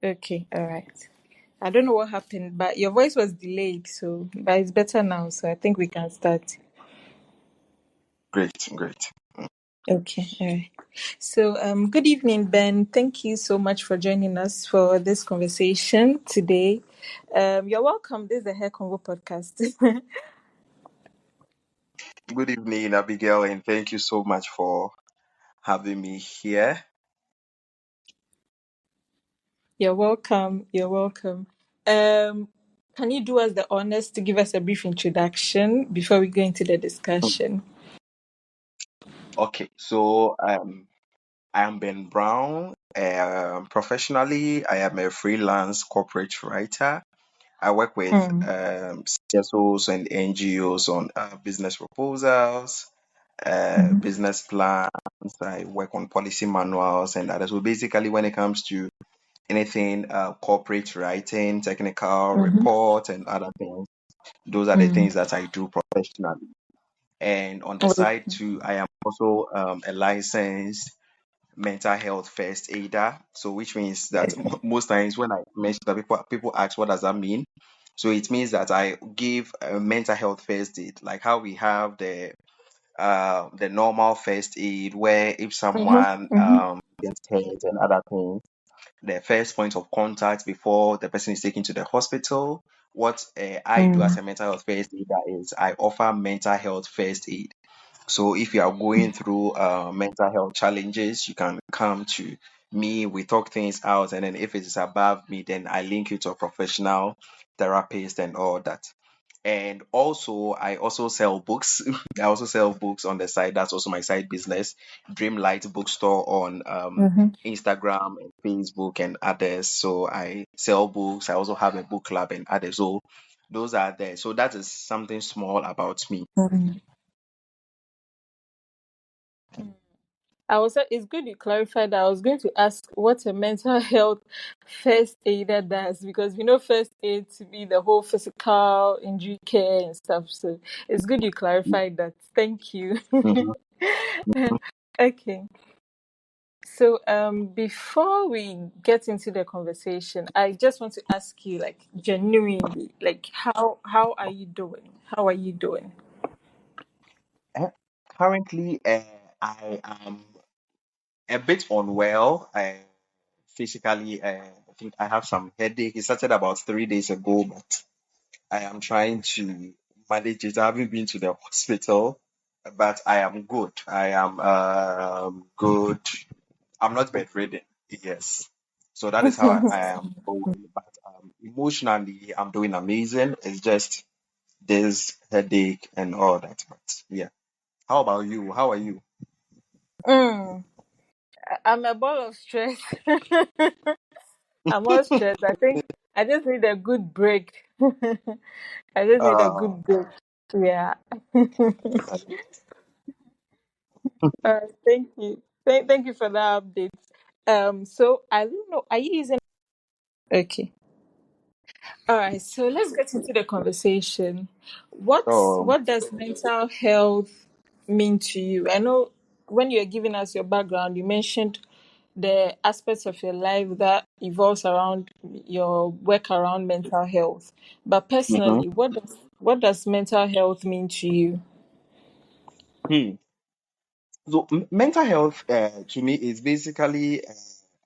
Okay, all right. I don't know what happened, but your voice was delayed, but it's better now, so I think we can start. Great, great. Okay, all right. Good evening, Ben. Thank you so much for joining us for this conversation today. You're welcome. This is the Hair Convo podcast. Good evening, Abigail, and thank you so much for having me here. You're welcome. You're welcome. Um, can you do us the honors to give us a brief introduction before we go into the discussion? Okay, so I am Ben Brown. Professionally, I am a freelance corporate writer. I work with Mm, CSOs and NGOs on business proposals, mhm, business plans. I work on policy manuals and others. So basically, when it comes to anything corporate writing, technical mhm, report, and other things, those are the mm. things that I do professionally. And on the Okay. side too, I am also a licensed mental health first aider. So which means that most times when I mention that, people ask what does that mean. So it means that I give a mental health first aid, like how we have the normal first aid, where if Mhm, someone mhm, gets hurt and other things, the first point of contact before the person is taken to the hospital. What I do as mm, a mental health first aider is I offer mental health first aid. So if you are going through mental health challenges, you can come to me. We talk things out, and then if it is above me, then I link you to a professional therapist and all that. And also, I also sell books. I also sell books on the side. That's also my side business, Dreamlight Bookstore on mhm. Instagram and Facebook and others. So I sell books. I also have a book club and others. So those are there. So that is something small about me. Mm. It's good you clarified that. I was going to ask what a mental health first aider does because we know first aid to be the whole physical injury care and stuff. So it's good you clarified that. Thank you. Mhm. Okay. Before we get into the conversation, I just want to ask you, like, genuinely, like, how are you doing? How are you doing? Uh, Currently, I am a bit unwell. Physically, I think I have some headache. It started about 3 days ago, but I am trying to manage it. I haven't been to the hospital, but I am good. I am good. I'm not bedridden. Yes. So that is how I am going. But emotionally, I'm doing amazing. It's just this headache and all that. But yeah. How about you? How are you? Mm, I'm a ball of stress. I'm all stressed. I think I just need a good break. I just need a Uh, good break. Yeah. All right. Thank you. Thank you for that update. So I don't know. Are you using? Okay. All right. So let's get into the conversation. oh, What does mental health mean to you? I know when you're giving us your background, you mentioned the aspects of your life that evolves around your work around mental health. But mhm. personally, what does mental health mean to you? Hmm. So mental health to me is basically,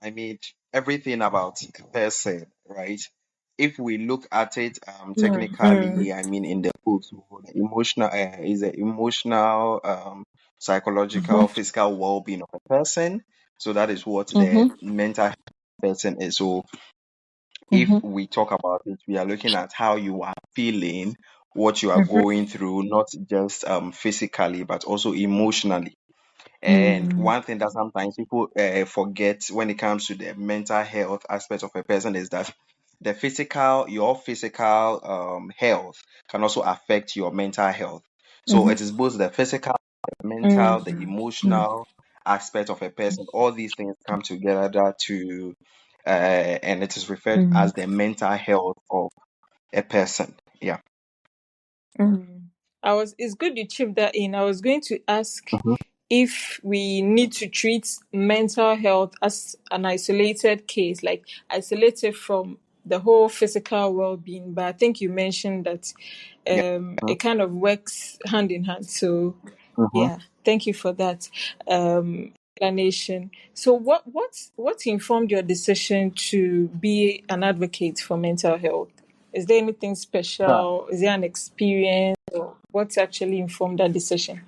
I mean, everything about a person, right? If we look at it Mm, mm, technically, I mean, in the book, so the emotional is the emotional, psychological, mhm, physical well-being of a person. So that is what the mhm, mental health person is. So if mhm, we talk about it, we are looking at how you are feeling, what you are mhm, going through, not just physically, but also emotionally. And mm, one thing that sometimes people forget when it comes to the mental health aspect of a person is that your physical health can also affect your mental health. So mhm, it is both the physical, the mental, the mm, mm, emotional aspect of a person. All these things come together and it is referred mm, as the mental health of a person. Yeah. mm. It's good you chipped that in. I was going to ask Mhm. if we need to treat mental health as an isolated case, like isolated from the whole physical well-being. But I think you mentioned that Yeah. it kind of works hand in hand. So Mm-hmm. yeah, thank you for that explanation. So what informed your decision to be an advocate for mental health? Is there anything special? Is there an experience? Or what's actually informed that decision?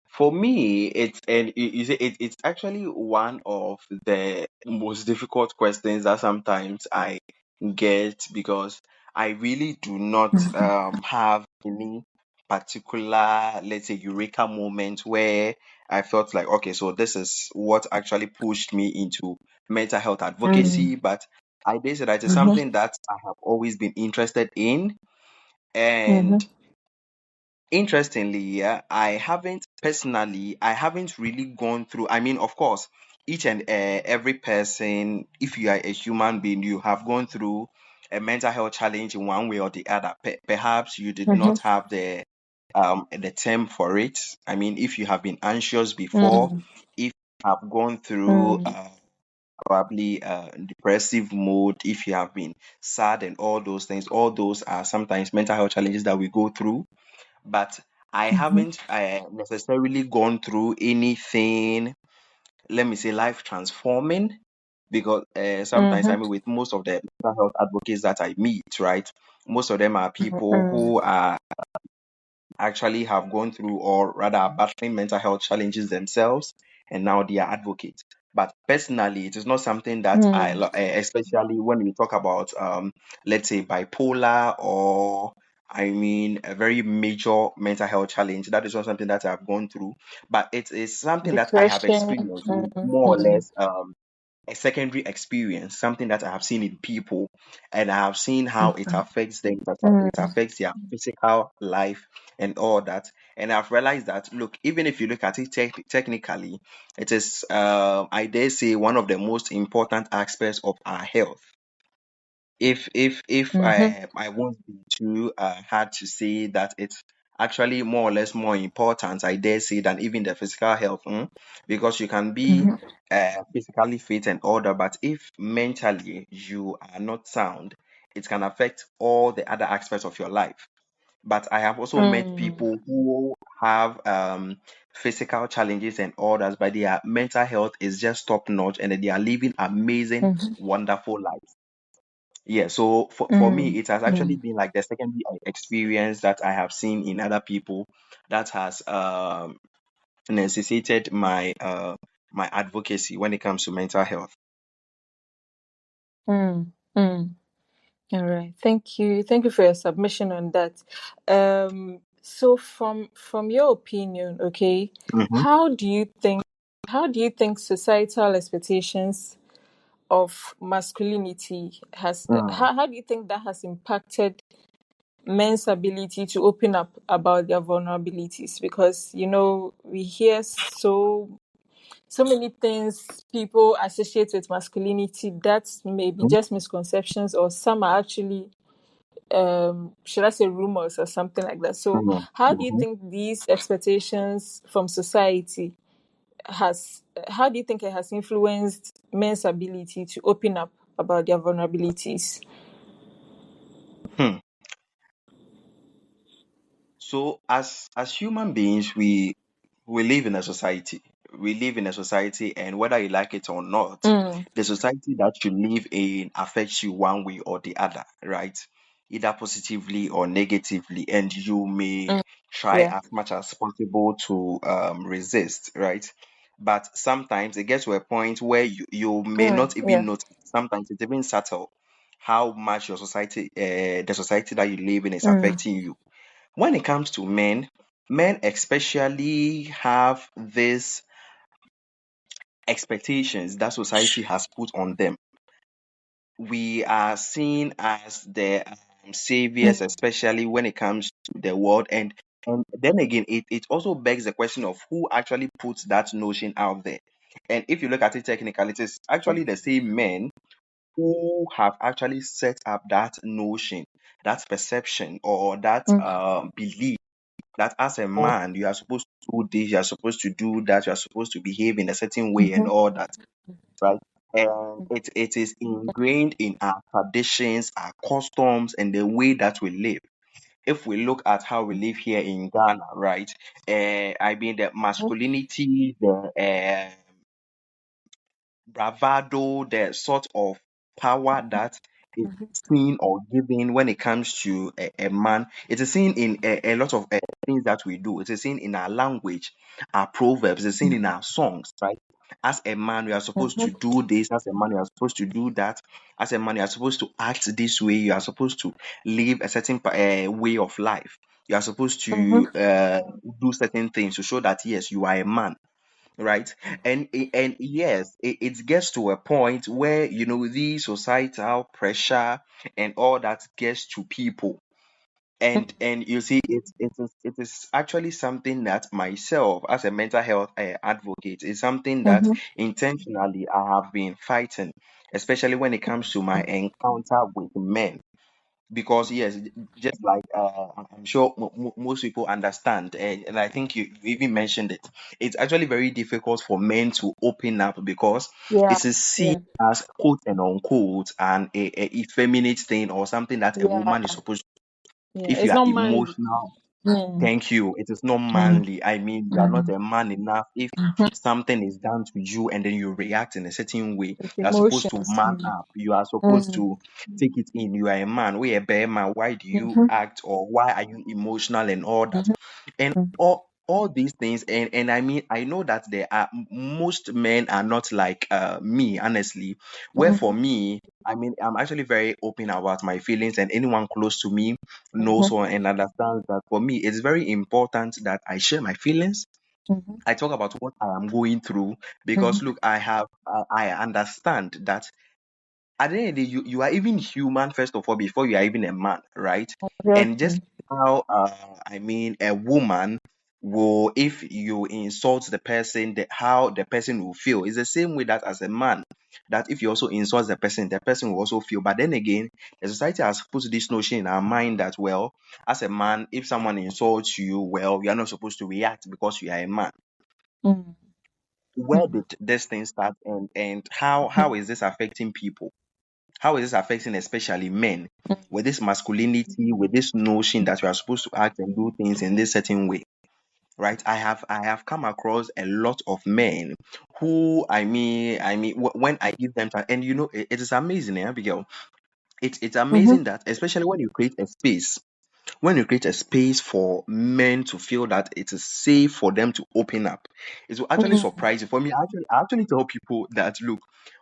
For me, it's actually one of the most difficult questions that sometimes I get, because I really do not have any particular, let's say, eureka moment where I felt like, okay, so this is what actually pushed me into mental health Mm, advocacy. But I did say that it's mhm, something that I have always been interested in. mhm, And interestingly, yeah, I haven't really gone through. I mean, of course, each and every person, if you are a human being, you have gone through a mental health challenge in one way or the other. Perhaps you did mhm, not have the term for it. I mean, if you have been anxious before, mm, if you have gone through mm, probably depressive mode, if you have been sad and all those things, all those are sometimes mental health challenges that we go through. But I mhm, haven't necessarily gone through anything, let me say, life transforming, because sometimes, I mhm, mean, with most of the mental health advocates that I meet, right, most of them are people mm, who are actually have gone through, or rather are battling mental health challenges themselves, and now they are advocates. But personally, it is not something that mm, especially when we talk about, let's say, bipolar, or I mean, a very major mental health challenge. That is not something that I've gone through, but it is something that I have depression. experienced, Mm, more or mm, less, a secondary experience, something that I have seen in people, and I have seen how it affects them, that it mm, affects their physical life and all that. And I've realized that, look, even if you look at it technically, it is, I dare say, one of the most important aspects of our health. If mhm, I won't be too hard to say that it's actually more or less more important, I dare say, than even the physical health, because you can be mhm, physically fit and all that, but if mentally you are not sound, it can affect all the other aspects of your life. But I have also met mm, people who have physical challenges and all that, but their mental health is just top notch, and they are living amazing, mhm, wonderful lives. Yeah, so for me, mm, it has actually mm, been like the secondary experience that I have seen in other people that has necessitated my advocacy when it comes to mental health. mm, mm. All right. Thank you. Thank you for your submission on that. So from your opinion, okay, Mm-hmm. how do you think how do you think societal expectations of masculinity has Mm, how do you think that has impacted men's ability to open up about their vulnerabilities? Because we hear so many things people associate with masculinity that may be just misconceptions, or some are actually should I say rumors or something like that. So mm, how do you mhm. think these expectations from society has how do you think it has influenced men's ability to open up about their vulnerabilities? Hmm. So as human beings, we live in a society. We live in a society, and whether you like it or not, Mm, the society that you live in affects you one way or the other, right? Either positively or negatively, and you may mm, try yeah. as much as possible to resist, right? But sometimes it gets to a point where you may Mm, not even yeah. notice. Sometimes it's even subtle how much your society, the society that you live in, is Mm, affecting you. When it comes to men, men especially have these expectations that society has put on them. We are seen as the saviors, mm, especially when it comes to the world. And then again, it also begs the question of who actually puts that notion out there. And if you look at it technically, it is actually the same men who have actually set up that notion, that perception, or that mm, belief that as a Yeah. man, you are supposed to do this, you are supposed to do that, you are supposed to behave in a certain way and Mhm. all that, right? And it is ingrained in our traditions, our customs, and the way that we live. If we look at how we live here in Ghana, right? I mean, the Mhm. masculinity, the bravado, the sort of power that is seen or given when it comes to a man. It is seen in a lot of things that we do. It is seen in our language, our proverbs. It's seen in our songs, right? As a man, you are supposed to Mhm. do this. As a man, you are supposed to do that. As a man, you are supposed to act this way. You are supposed to live a certain way of life. You are supposed to Mhm. do certain things to show that yes, you are a man, right? And yes, it gets to a point where the societal pressure and all that gets to people. And you see, it is actually something that myself, as a mental health advocate, is something that Mhm. intentionally I have been fighting, especially when it comes to my encounter with men. Because yes, just like I'm sure most people understand, and I think you even mentioned it. It's actually very difficult for men to open up because Yeah. it is seen Yeah. as quote and unquote and a effeminate thing or something that a Yeah. woman is supposed to. Yeah. If It's you are not manly. emotional, Mm. thank you. It is not Mm. manly. I mean, you are not Mm. a man enough. If something is done to you and then you react in a certain way, With you are supposed to emotions. man Mm. up. You are supposed Mm. to take it in. You are a man. We a bear man. Why do you Mhm. act or why are you emotional and all that? Mhm. And Mhm. all these things, and I mean, I know that there are most men are not like me, honestly. Where for Mhm. me, I mean, I'm actually very open about my feelings, and anyone close to me knows Mhm. or and understands that for me it's very important that I share my feelings. Mhm. I talk about what I am going through because Mhm. look, I understand that at the end of the day, you are even human first of all before you are even a man, right? And just Exactly. how I mean a woman will, if you insult the person, how the person will feel is the same way that as a man, that if you also insult the person will also feel. But then again, the society has put this notion in our mind that well, as a man, if someone insults you, well, you are not supposed to react because you are a man. Mm. Where Mm. did this thing start, and how is this affecting people? How is this affecting especially men with this masculinity, with this notion that we are supposed to act and do things in this certain way? Right? I have come across a lot of men who when I give them time, and it is amazing, Abigail. It's amazing Mhm. that especially when you create a space for men to feel that it is safe for them to open up, it will actually Mm. surprise you. For me, I actually tell people that look,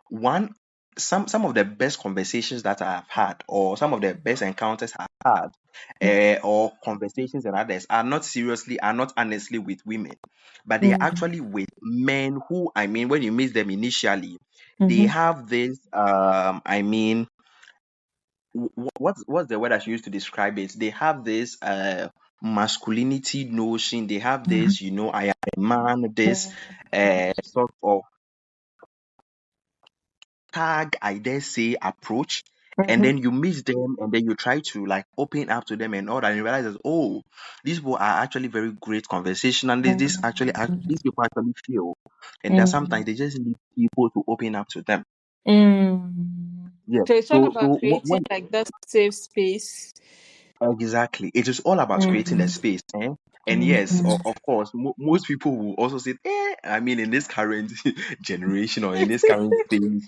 one some of the best conversations that I have had, or some of the best encounters I've had, or conversations and others are not honestly with women, but they are Mm. actually with men who, I mean, when you meet them initially, they Mhm. have this what's the word I should use to describe it? They have this masculinity notion. They have Mhm. this, I am a man, this Mm. sort of tag, I dare say, approach. And Mhm. then you meet them and then you try to like open up to them and all that, and you realize that oh, these people are actually very great conversation, and Mm. these people actually feel, and that sometimes Mm. they just need people to open up to them. Mm. Yes. So it's all So about creating when like that safe space. exactly. It is all about creating a Mm. space. And yes, Mhm. of course, most people will also say, I mean, in this current generation or in this current space,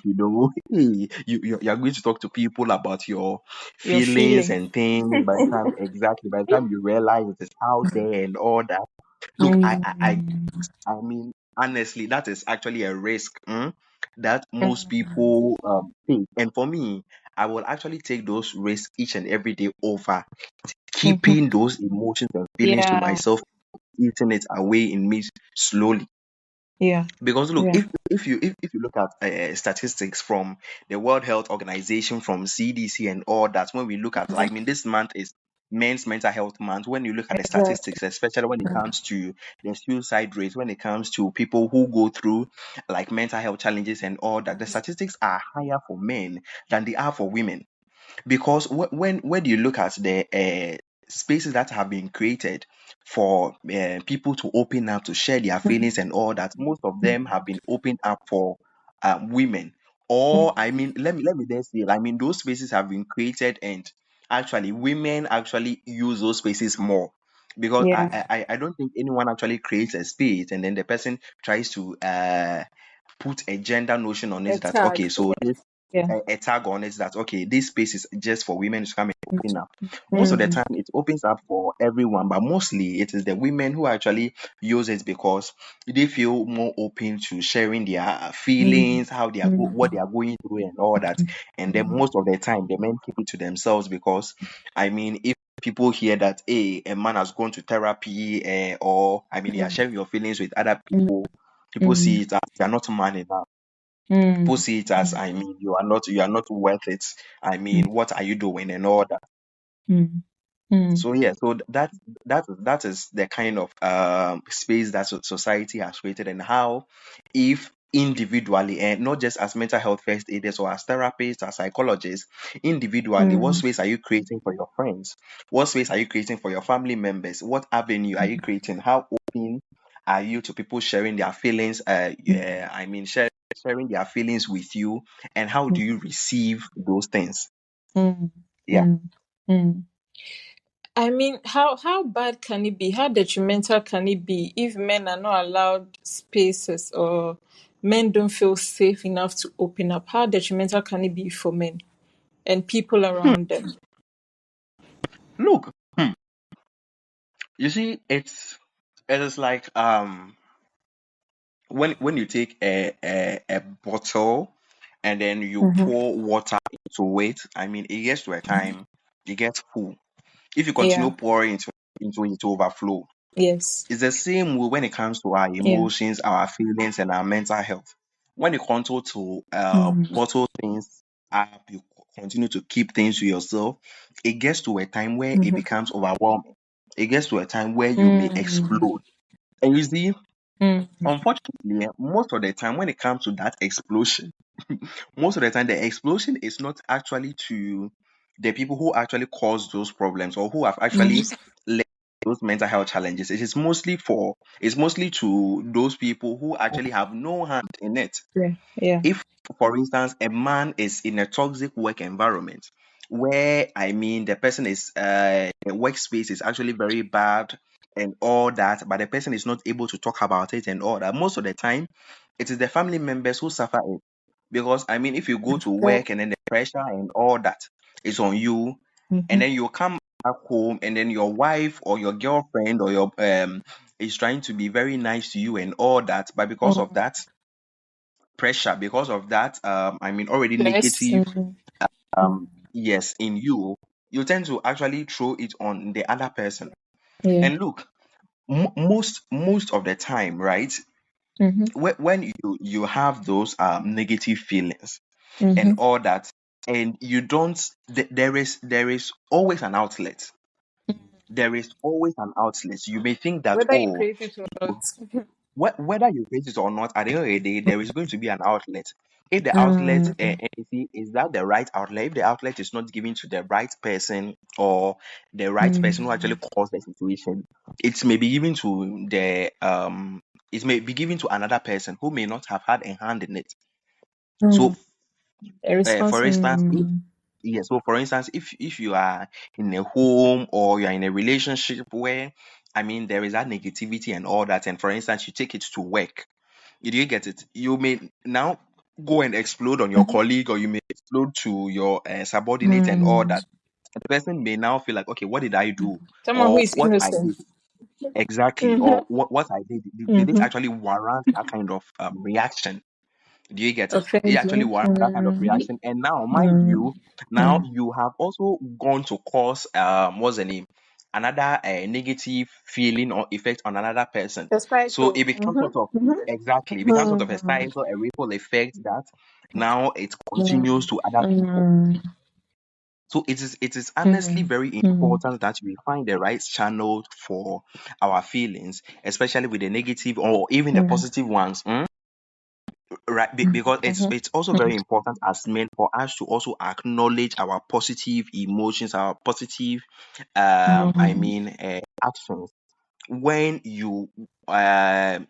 hey, you're going to talk to people about your Your feelings feeling. and things by the time you realize it is out there and all that. Look, Mm. I mean, honestly, that is actually a risk that most Mm. people take. And for me, I will actually take those risks each and every day over Mhm. keeping those emotions and feelings to Yeah. myself, eating it away in me slowly. Yeah. Because look, Yeah. if you look at statistics from the World Health Organization, from CDC and all that, when we look at, like, I mean, this month is Men's Mental Health Month. When you look at the Exactly. statistics, especially when it comes to the suicide rate, when it comes to people who go through like mental health challenges and all that, the statistics are higher for men than they are for women. Because when you look at the spaces that have been created for people to open up to share their feelings and all that. Most of them have been opened up for women. Or I mean, let me then say, I mean, those spaces have been created, and actually women actually use those spaces more, because Yeah. I don't think anyone actually creates a space and then the person tries to put a gender notion on A it, that tag. okay, so this Yeah. a tag on it, that okay, this space is just for women to come and open up. Most of the Mm. time it opens up for everyone, but mostly it is the women who actually use it because they feel more open to sharing their Mm. feelings, how they are what they are going through and all that. And then most of the time the men keep it to themselves, because I mean, if people hear that a man has gone to therapy, or I mean, you are sharing your feelings with other people, people Mm. see it as you are not man enough. People Mm. see it as, I mean, you are not worth it. I Mm. mean, what are you doing and all that. Mm. Mm. So yeah, so that is the kind of space that society has created, and how, if individually, and not just as mental health first aiders or as therapists, as psychologists, individually, what Mm. space are you creating for your friends? What space are you creating for your family members? What avenue are you creating? How open are you to people sharing their feelings? Yeah, I mean, sharing their feelings with you, and how do you receive those things? Mm. Yeah. Mm. Mm. I mean, how bad can it be? How detrimental can it be if men are not allowed spaces, or men don't feel safe enough to open up? How detrimental can it be for men and people Hmm. around them? Look. You see, it is like when you take a bottle and then you Mm-hmm. pour water into it. I mean, it gets to a time it gets full. If you continue Yeah. pouring into it, to overflow. Yes. It's the same way when it comes to our Yeah. emotions, our feelings, and our mental health. When you continue to Mm. bottle things up, you continue to keep things to yourself, it gets to a time where it Mm-hmm. becomes overwhelming. It gets to a time where you may Mm. explode. And you see, Mm. unfortunately, most of the time when it comes to that explosion, most of the time the explosion is not actually to the people who actually cause those problems, or who have actually Mm. led those mental health challenges. It's mostly to those people who actually have no hand in it. Yeah. Yeah. If, for instance, a man is in a toxic work environment where, I mean, the person is the workspace is actually very bad and all that, but the person is not able to talk about it and all that, most of the time it is the family members who suffer it. Because I mean, if you go to Yeah. work and then the pressure and all that is on you, and Mm-hmm. then you come back home and then your wife or your girlfriend or your is trying to be very nice to you and all that, but because of Mm. that pressure, because of that I mean, already Yes. negative Mm. yes, in you, you tend to actually throw it on the other person. Yeah. And look, most of the time, right, Mm-hmm. when you have those negative feelings and Mm-hmm. all that, and you don't there is always an outlet. There is always an outlet. You may think that, Whether you oh, create it or not. whether you create it or not, at the end of the day, there is going to be an outlet. If the outlet, Mm. you see, is that the right outlet? If the outlet is not given to the right person, or the right person who actually Mm. caused the situation, it may be given to it may be given to another person who may not have had a hand in it. So, Mm. A response. for instance, if Mm. yes, so for instance, if you are in a home or you are in a relationship where, I mean, there is that negativity and all that, and for instance, you take it to work. Did you get it? You may now go and explode on your colleague, or you may explode to your subordinate and all Mm. that. The person may now feel like, okay, what did I do? Someone who Or is what I innocent. did exactly, Mm-hmm. or what I did it Mm-hmm. actually warrant that kind of reaction? Do you get it? It Offend actually you. warrants that kind of Mm. reaction. And now, mind Mm. you, now Mm. you have also gone to cause what's the name? Another negative feeling or effect on another person. Despite So though. it becomes sort of Mm-hmm. exactly, it becomes sort of a Mm. cycle, a ripple effect that now it Mm. continues to other people. Mm. So it is honestly Mm. very Mm. important that we find the right channel for our feelings, especially with the negative or even the Mm. positive ones. Right, because it's Mm-hmm. it's also very important as men for us to also acknowledge our positive emotions, our positive I Mm. mean actions. when you win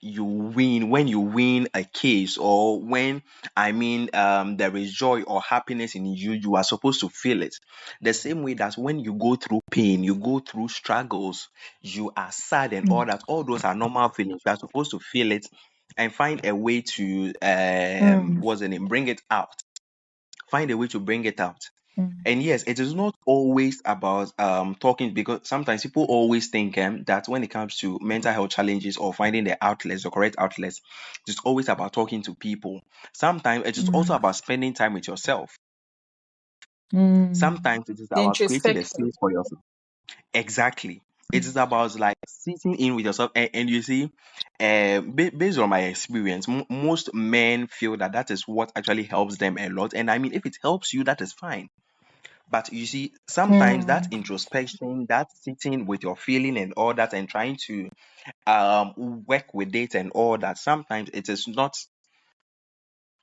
a case, or when, there is joy or happiness in you, you are supposed to feel it. The same way that when you go through pain, you go through struggles, you are sad and all that, all those are normal feelings. You are supposed to feel it and find a way to Mm, what's the name bring it out. Find a way to bring it out. mm, And yes, it is not always about talking, because sometimes people always think that when it comes to mental health challenges or finding the outlets, the correct outlets, it's always about talking to people. Sometimes it is also mm, about spending time with yourself. mm. Sometimes it is The about creating a introspection. space for yourself. Exactly. It is Mm, about like sitting in with yourself. And you see, based on my experience, most men feel that that is what actually helps them a lot. And I mean, if it helps you, that is fine. But you see, sometimes that mm, introspection, that sitting with your feeling and all that, and trying to work with it and all that, sometimes it is not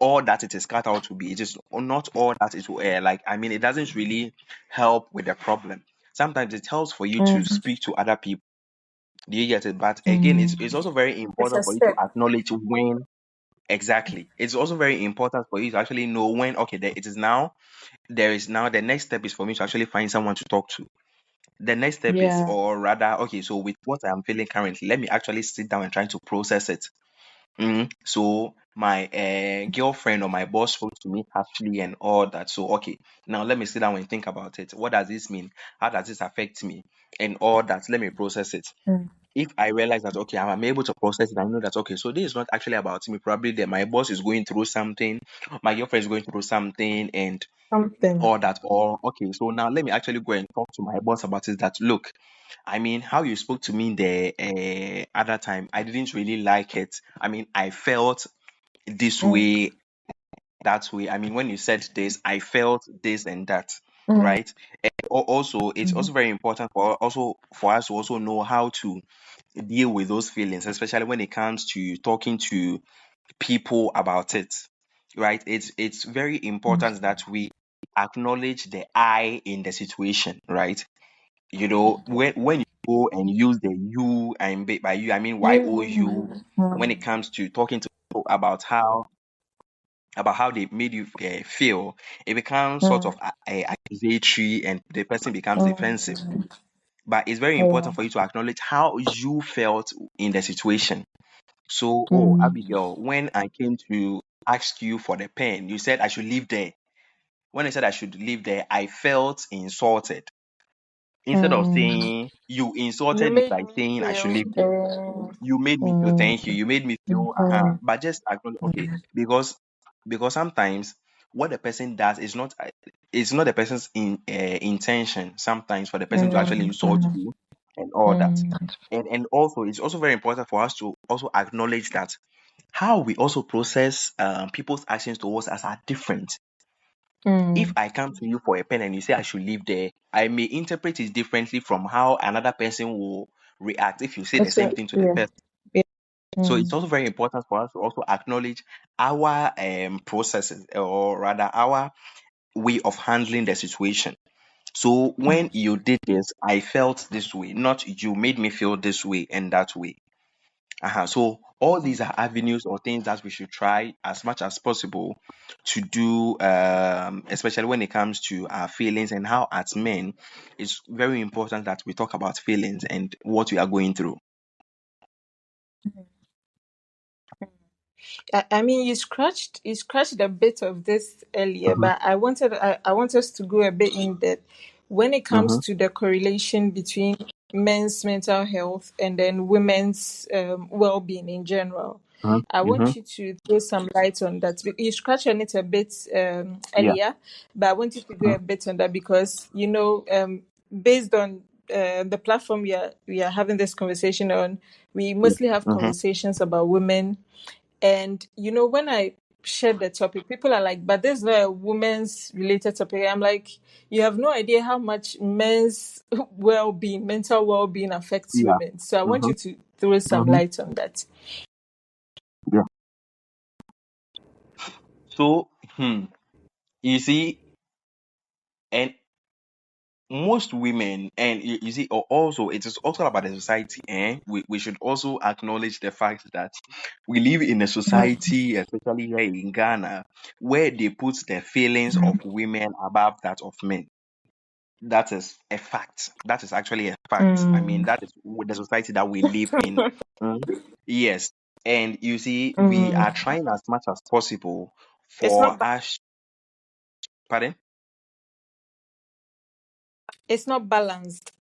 all that it is cut out to be. It is not all that it will like. I mean, it doesn't really help with the problem. Sometimes it helps for you to mm, speak to other people. Do you get it? But again, it's mm. also very It's a important for you to step. acknowledge when. Exactly. It's also very important for you to actually know when, okay, there is now the next step is for me to actually find someone to talk to. The next step is, Yeah. or rather, okay, so with what I'm feeling currently, let me actually sit down and try to process it. So my girlfriend or my boss spoke to me harshly and all that. So okay, now let me sit down and think about it. What does this mean? How does this affect me? And all that. Let me process it. Mm. If I realize that okay, I'm able to process it, I know that okay, so this is not actually about me. Probably that my boss is going through something, my girlfriend is going through something, and Something. all that. Or okay, so now let me actually go and talk to my boss about it. That look, I mean, how you spoke to me the other time, I didn't really like it. I mean, I felt this Mm, way, that way. I mean, when you said this, I felt this and that, mm, right? And also, it's mm, also very important for us to also know how to deal with those feelings, especially when it comes to talking to people about it, right? It's very mm. important that we acknowledge the I in the situation, right? When you go and use the you, and by you I mean You. you, when it comes to talking to people about how they made you feel, it becomes sort Mm, of accusatory, and the person becomes defensive. mm. But it's very Yeah. important for you to acknowledge how you felt in the situation. So, oh, Mm, Abigail, when I came to ask you for the pen, you said I should leave there. When I said I should leave there, I felt insulted. Instead of mm. saying you You insulted me made by me saying I should feel. leave there, you made me feel, Mm, thank you. You made me feel, mm, but just acknowledge, okay, because sometimes what the person does is not it's not the person's intention. Sometimes for the person to actually mm, insult mm, you and all that. mm, And also it's also very important for us to also acknowledge that how we also process people's actions towards us are different. If mm. I come to you for a pen and you say I should leave there, I may interpret it differently from how another person will react if you say the It's same thing to the yeah. person. Yeah. So it's Mm, also very important for us to also acknowledge our processes, or rather our way of handling the situation. So mm, when you did this, I felt this way, not you made me feel this way and that way. So all these are avenues or things that we should try as much as possible to do, especially when it comes to our feelings, and how as men, it's very important that we talk about feelings and what we are going through. mm. I mean, you scratched a bit of this earlier, Mm-hmm, but I want us to go a bit in depth when it comes mm-hmm, to the correlation between men's mental health and then women's well-being in general. I mm-hmm. want you to throw some light on that. You scratched on it a bit Yeah. earlier, but I want you to go Mm-hmm, a bit on that because based on the platform we are having this conversation on, we yeah. mostly have Mm-hmm. conversations about women, and when I shared the topic, people are like, but this is not a women's related topic. I'm like, you have no idea how much men's mental well being affects Yeah. women. So I want Mm-hmm, you to throw some mm-hmm. light on that. Yeah. So, you see, and most women, and you see, also it is also about the society. We should also acknowledge the fact that we live in a society, especially here in Ghana, where they put the feelings of women above that of men. That is a fact. That is actually a fact. I mean, Mm. that is the society that we live in. Mm. Yes. And you see, we are Mm. trying as much as possible It's for not. us. Pardon? It's not balanced.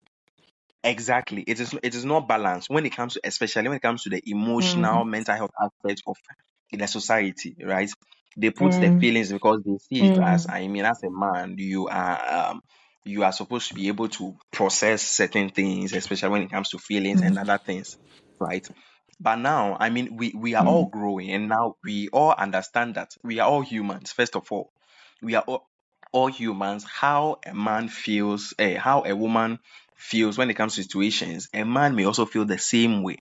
Exactly. It is not balanced when it comes to, especially when it comes to the emotional Mm. mental health aspect of the society, right? They put the Mm. feelings because they see it as, Mm. I mean, as a man, you are supposed to be able to process certain things, especially when it comes to feelings and Mm. other things, right? But now, I mean, we are all Mm. growing, and now we all understand that we are all humans. First of we are all humans. How a man feels, how a woman feels when it comes to situations, a man may also feel the same way.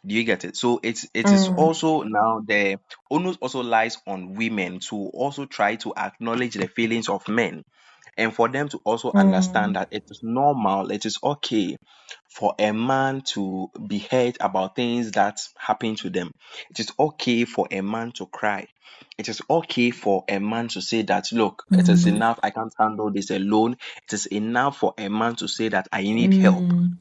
Do you get it? So it is Mm. also now the onus also lies on women to also try to acknowledge the feelings of men, and for them to also understand Mm. that it is normal, it is okay for a man to be hurt about things that happen to them. It is okay for a man to cry. It is okay for a man to say that, look, it is Mm. enough, I can't handle this alone. It is enough for a man to say that I need help. Mm.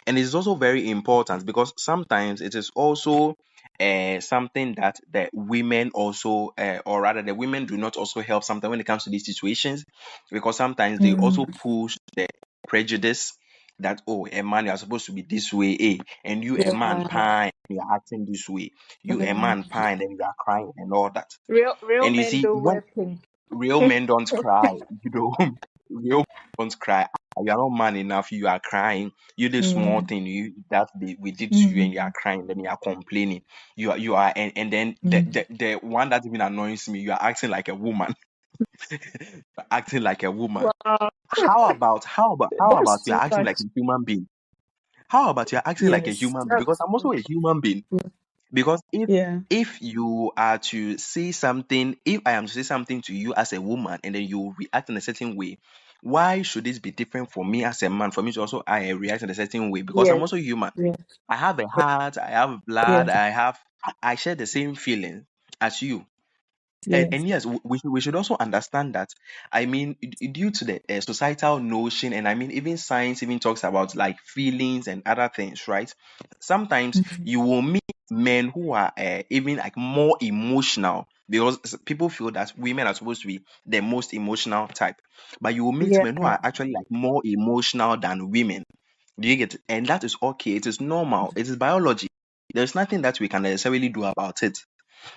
And it's also very important because sometimes it is also something that the women also, or rather, the women do not also help sometimes when it comes to these situations, because sometimes they also Mm. push the prejudice that, oh, a man, you are supposed to be this way, and you, a man, Yeah. pine, you are acting this way. You, a man, Mm. pine, then you are crying and all that. Real And you men see, don't when wear pink. real men don't cry. You know, real men don't cry. You are not man enough. You are crying. You did small Mm. thing we did to you, and you Mm. are crying. Then you are complaining. You are, and then Mm. the one that even annoys me. You are acting like a woman. Acting like a woman. Wow, How about that's you are too acting like much. a human being? How about you are acting like a Yes, human being? Because that's I'm also a human being. Because if yeah. if you are to say something, if I am to say something to you as a woman and then you react in a certain way, why should this be different for me as a man? For me to also I react in a certain way because I'm Yes. also human. Yes. I have a heart, I have blood, Yes. I share the same feeling as you. And Yes. yes, we should also understand that. I mean, due to the societal notion, and I mean, even science even talks about like feelings and other things, right? Sometimes Mm. you will meet men who are even like more emotional because people feel that women are supposed to be the most emotional type, but you will meet Yeah. men who are actually like more emotional than women. Do you get it? And that is okay. It is normal. It is biology. There's nothing that we can necessarily do about it.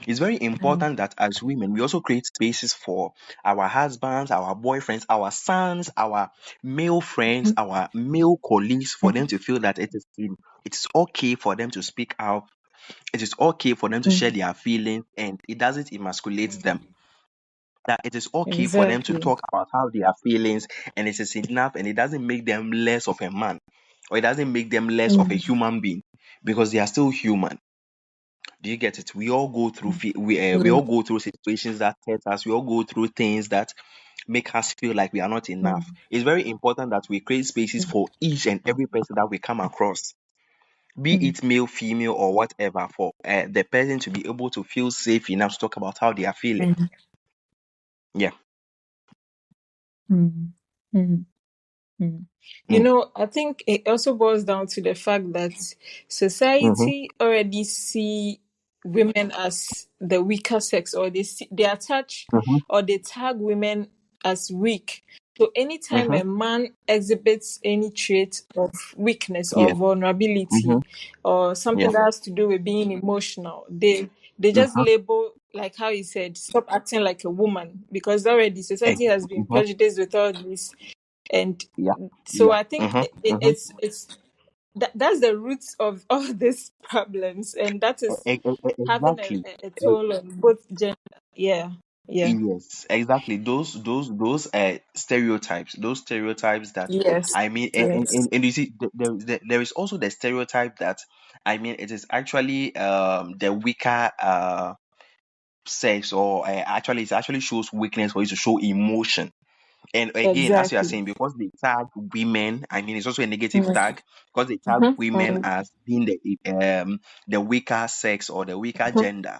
It's very Mm. important that as women, we also create spaces for our husbands, our boyfriends, our sons, our male friends, our male colleagues, for them to feel that it is okay for them to speak out. It is okay for them to share Mm. their feelings, and it doesn't emasculate them. That it is okay for them to Exactly. talk about how they are feelings, and it is enough, and it doesn't make them less of a man, or it doesn't make them less of a Mm. human being, because they are still human. Do you get it? We all go through we Mm. all go through situations that hurt us. We all go through things that make us feel like we are not enough. Mm. It's very important that we create spaces for each and every person that we come across, be Mm. it male, female, or whatever, for the person to be able to feel safe enough to talk about how they are feeling. Mm. Yeah. Mm. Mm. Mm. Mm. I think it also boils down to the fact that Mm-hmm. society already see women as the weaker sex, or they attach Mm-hmm. or they tag women as weak. So anytime Mm-hmm. a man exhibits any trait of weakness or Yeah. Mm-hmm. vulnerability or something Yeah. that has to do with being emotional, they just Mm-hmm. label, like how you said, stop acting like a woman, because already society has been Mm-hmm. prejudiced with all this. And Yeah. so Yeah. I think Mm-hmm. Mm-hmm. that's the roots of all these problems, and that is having Exactly. a toll on both gender. Yeah, yeah, Yes, exactly. Those stereotypes, those stereotypes that, yes, I mean, yes. and you see, there is also the stereotype that, I mean, it is actually the weaker sex, or actually it actually shows weakness for you to show emotion. And again, as you are Exactly. saying, because they tag women, I mean, it's also a negative Mm-hmm. tag because they tag women as being the weaker sex or the weaker gender.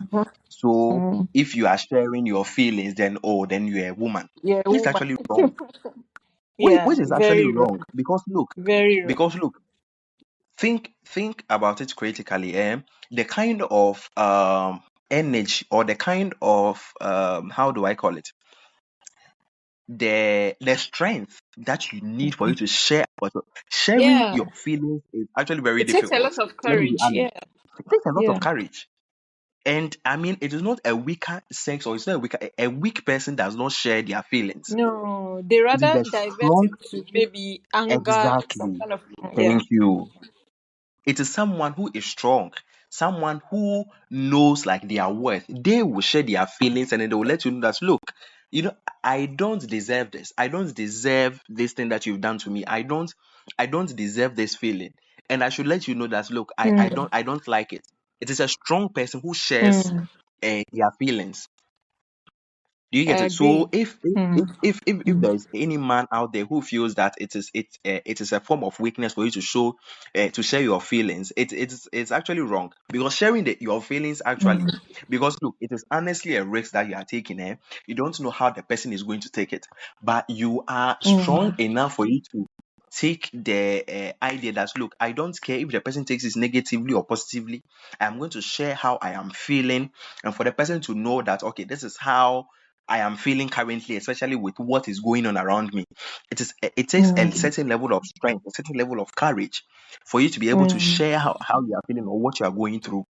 So Mm-hmm. if you are sharing your feelings, then oh, then you're a woman, Yeah, which is woman. actually wrong. Yeah, Which is actually very wrong wrong. Very wrong. because look, think about it critically. The kind of energy or the kind of how do I call it? The strength that you need for you to share sharing Yeah, your feelings is actually very it takes a difficult. lot of Let me be courage. honest. Yeah, It takes a lot of yeah. courage. And I mean, it is not a weaker sex or it's not a weak person does not share their feelings. No, they It is rather the divert strong, it to maybe anger, some exactly. kind of yeah. Thank you. It is someone who is strong, someone who knows like their worth. They will share their feelings and then they will let you know that look, you know, I don't deserve this. I don't deserve this thing that you've done to me. I don't deserve this feeling. And I should let you know that look, Mm, I don't like it. It is a strong person who shares mm, their feelings. Do you I get it? So agree. Mm, if mm, there is any man out there who feels that it is a form of weakness for you to show to share your feelings, it's actually wrong because sharing your feelings actually mm, because look, it is honestly a risk that you are taking. You don't know how the person is going to take it, but you are strong mm, enough for you to take the idea that look, I don't care if the person takes it negatively or positively. I'm going to share how I am feeling, and for the person to know that okay, this is how I am feeling currently, especially with what is going on around me. It takes a mm, certain level of strength, a certain level of courage for you to be able to mm, share how you are feeling or what you are going through.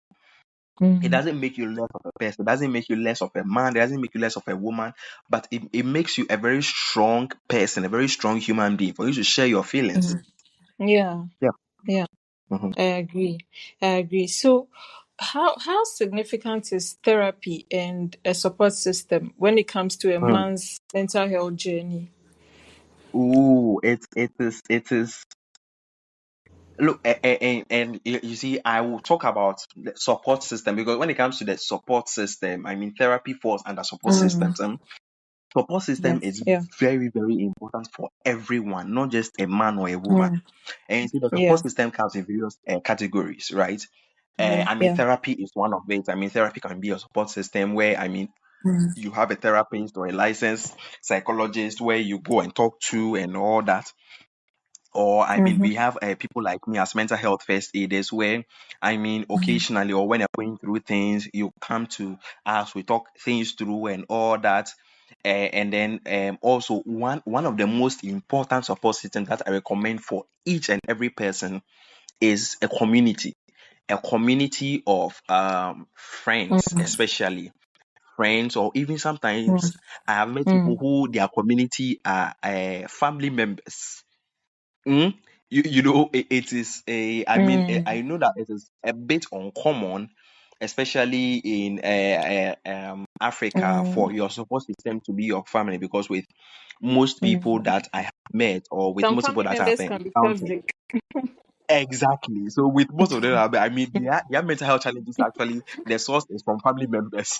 It mm, doesn't make you less of a person, it doesn't make you less of a man, it doesn't make you less of a woman, but it makes you a very strong person, a very strong human being for you to share your feelings. mm. Yeah, Yeah. yeah. Mhm. I agree. I agree. So, how significant is therapy and a support system when it comes to a Mm. man's mental health journey? Ooh, it is. Look, and you see, I will talk about the support system because when it comes to the support system, I mean, therapy falls under support Mm, systems. Support system yes. is Yeah. very, very important for everyone, not just a man or a woman. Mm, And you see, the support yeah. system comes in various categories, right? Yeah. I mean, Yeah. therapy is one of it. I mean, therapy can be a support system where, I mean, Mm, you have a therapist or a licensed psychologist where you go and talk to and all that. Or I mean, mm-hmm, we have people like me as mental health first aiders, where I mean, occasionally or when you're going through things, you come to us, we talk things through and all that. And then also one of the most important support systems that I recommend for each and every person is a community of friends, mm, especially friends, or even sometimes mm, I have met people mm, who their community are family members. Mm? You know, it is a, I mean, mm, I know that it is a bit uncommon, especially in Africa, mm, for your support system to be your family, because with most people mm. that I have met, or with Some most people family that I have members can be encountered, toxic. exactly. So with most of them, I mean, their mental health challenges actually the source is from family members.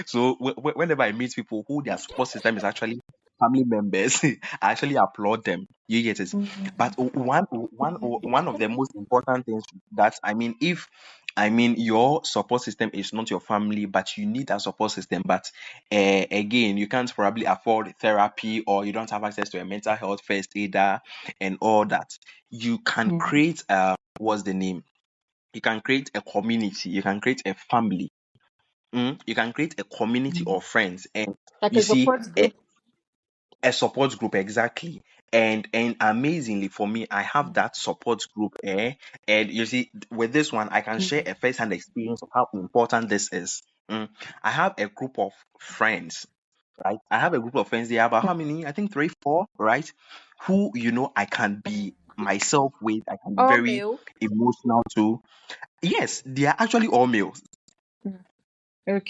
So whenever I meet people who their support system is actually family members, I actually applaud them. You get it. But one of the most important things that I mean, if I mean your support system is not your family, but you need a support system, but again, you can't probably afford therapy or you don't have access to a mental health first aider and all that, you can Mm, create what's the name, you can create a community, you can create a family. You can create a community mm. of friends, and Like you a see support group. a support group, exactly. And amazingly for me, I have that support group, and you see with this one I can share Mm, a first-hand experience of how important this is. I have a group of friends, right? I have a group of friends. They are about how many? I think three, four, right? Who I can be myself with. I can be all very male. emotional too. Yes, they are actually all males. Mm,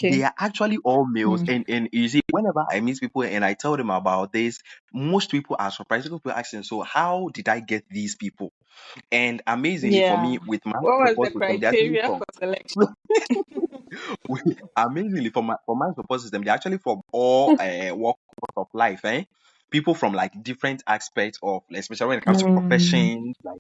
They okay. are actually all males. Mm, And you see, whenever I meet people and I tell them about this, most people are surprised. People ask them, so how did I get these people? And amazingly for yeah. me, with my What was the support system, they're actually criteria from for selection? amazingly for my support system, they're actually from all walks of life, eh? people from like different aspects of, especially when it comes to Mm, professions, like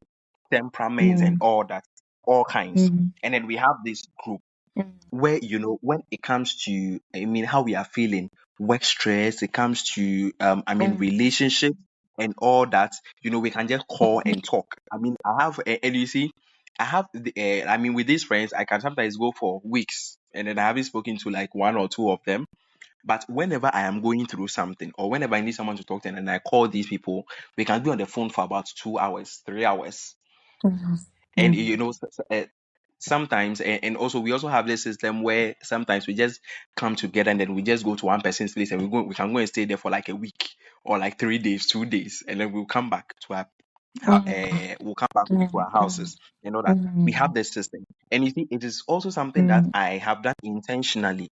temperaments and mm, all that, all kinds. mm, And then we have this group mm, where, when it comes to, I mean, how we are feeling, work stress, it comes to, I mean, mm, relationship and all that, we can just call and talk. I mean, I have, and you see, I have, I mean, with these friends, I can sometimes go for weeks and then I haven't spoken to like one or two of them. But whenever I am going through something or whenever I need someone to talk to and I call these people, we can be on the phone for about 2 hours, 3 hours. mm, And mm, sometimes, and also we also have this system where sometimes we just come together and then we just go to one person's place and we can go and stay there for like a week or like 3 days, 2 days, and then we'll come back to our we'll come back to mm, our houses. You know that we mm, have this system, and you see, it is also something that mm, I have done intentionally.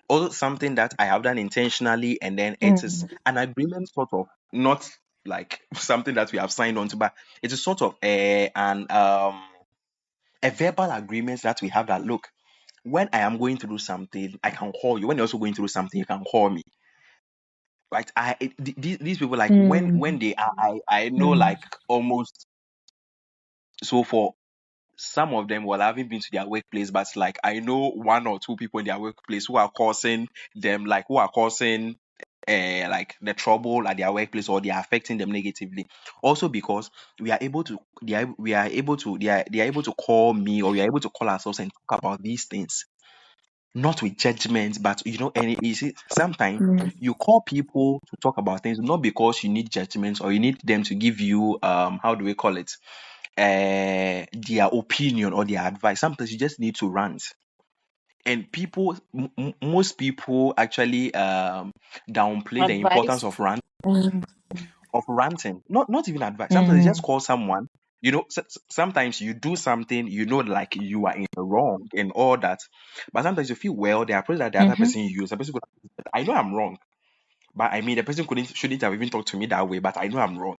Also something that I have done intentionally, and then it is mm, an agreement, sort of, not like something that we have signed on to, but it is sort of a verbal agreement that we have, that look, when I am going through something, I can call you. When you're also going through something, you can call me. Right? These people, like, when mm, they are, I know, mm, like, almost, so for some of them, well, I haven't been to their workplace, but like I know one or two people in their workplace who are causing them, like, who are causing like the trouble at their workplace, or they are affecting them negatively. Also because we are able to, they are able to call me, or we are able to call ourselves and talk about these things, not with judgment, but and you see, sometimes mm, you call people to talk about things not because you need judgments or you need them to give you, how do we call it, their opinion or their advice. Sometimes you just need to rant. And most people actually downplay the importance advice. Mm, of ranting. Not even advice. Sometimes you just mm, call someone. Sometimes you do something, like you are in the wrong and all that. But sometimes you feel, well, the approach that the other mhm, person used, the person could, I know I'm wrong, but I mean, the person shouldn't have even talked to me that way, but I know I'm wrong.